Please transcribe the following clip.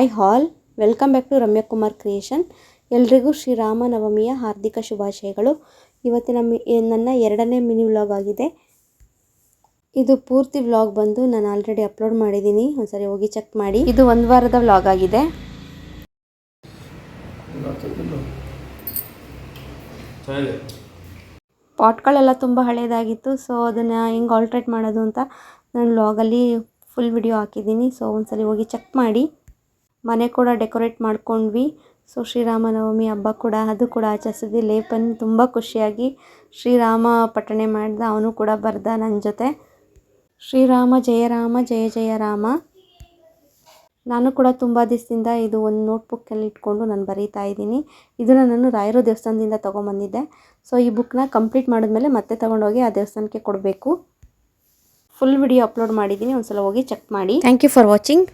Hi all, welcome back to Ramya Kumar creation. ಎಲ್ರಿಗೂ ಶ್ರೀರಾಮನವಮಿಯ ಹಾರ್ದಿಕ ಶುಭಾಶಯಗಳು. ಇವತ್ತಿನ ನನ್ನ ಎರಡನೇ ಮಿನಿ ವ್ಲಾಗ್ ಆಗಿದೆ. ಇದು ಪೂರ್ತಿ ವ್ಲಾಗ್ ಬಂದು ನಾನು ಆಲ್ರೆಡಿ ಅಪ್ಲೋಡ್ ಮಾಡಿದ್ದೀನಿ, ಒಂದ್ಸರಿ ಹೋಗಿ ಚೆಕ್ ಮಾಡಿ. ಇದು ಒಂದು ವಾರದ ವ್ಲಾಗ್ ಆಗಿದೆ. ಪಾಟ್ಗಳೆಲ್ಲ ತುಂಬ ಹಳೇದಾಗಿತ್ತು, ಸೊ ಅದನ್ನು ಹೆಂಗೆ ಆಲ್ಟ್ರೇಟ್ ಮಾಡೋದು ಅಂತ ನಾನು ವ್ಲಾಗಲ್ಲಿ ಫುಲ್ ವಿಡಿಯೋ ಹಾಕಿದ್ದೀನಿ. ಸೊ ಒಂದ್ಸಲಿ ಹೋಗಿ ಚೆಕ್ ಮಾಡಿ. ಮನೆ ಕೂಡ ಡೆಕೋರೇಟ್ ಮಾಡ್ಕೊಂಡ್ವಿ. ಸೊ ಶ್ರೀರಾಮನವಮಿ ಹಬ್ಬ ಕೂಡ ಅದು ಕೂಡ ಆಚರಿಸಿದ್ವಿ. ಲೇಪನ್ ತುಂಬ ಖುಷಿಯಾಗಿ ಶ್ರೀರಾಮ ಪಠಣೆ ಮಾಡ್ದ, ಅವನು ಕೂಡ ಬರ್ದ ನನ್ನ ಜೊತೆ. ಶ್ರೀರಾಮ ಜಯ ರಾಮ ಜಯ ಜಯ ರಾಮ. ನಾನು ಕೂಡ ತುಂಬ ದಿವಸದಿಂದ ಇದು ಒಂದು ನೋಟ್ಬುಕ್ಕಲ್ಲಿ ಇಟ್ಕೊಂಡು ನಾನು ಬರೀತಾ ಇದ್ದೀನಿ. ಇದನ್ನು ನಾನು ರಾಯರ ದೇವಸ್ಥಾನದಿಂದ ತೊಗೊಂಬಂದಿದ್ದೆ. ಸೊ ಈ ಬುಕ್ನ ಕಂಪ್ಲೀಟ್ ಮಾಡಿದ್ಮೇಲೆ ಮತ್ತೆ ತೊಗೊಂಡೋಗಿ ಆ ದೇವಸ್ಥಾನಕ್ಕೆ ಕೊಡಬೇಕು. ಫುಲ್ ವಿಡಿಯೋ ಅಪ್ಲೋಡ್ ಮಾಡಿದ್ದೀನಿ, ಒಂದ್ಸಲ ಹೋಗಿ ಚೆಕ್ ಮಾಡಿ. Thank you for watching.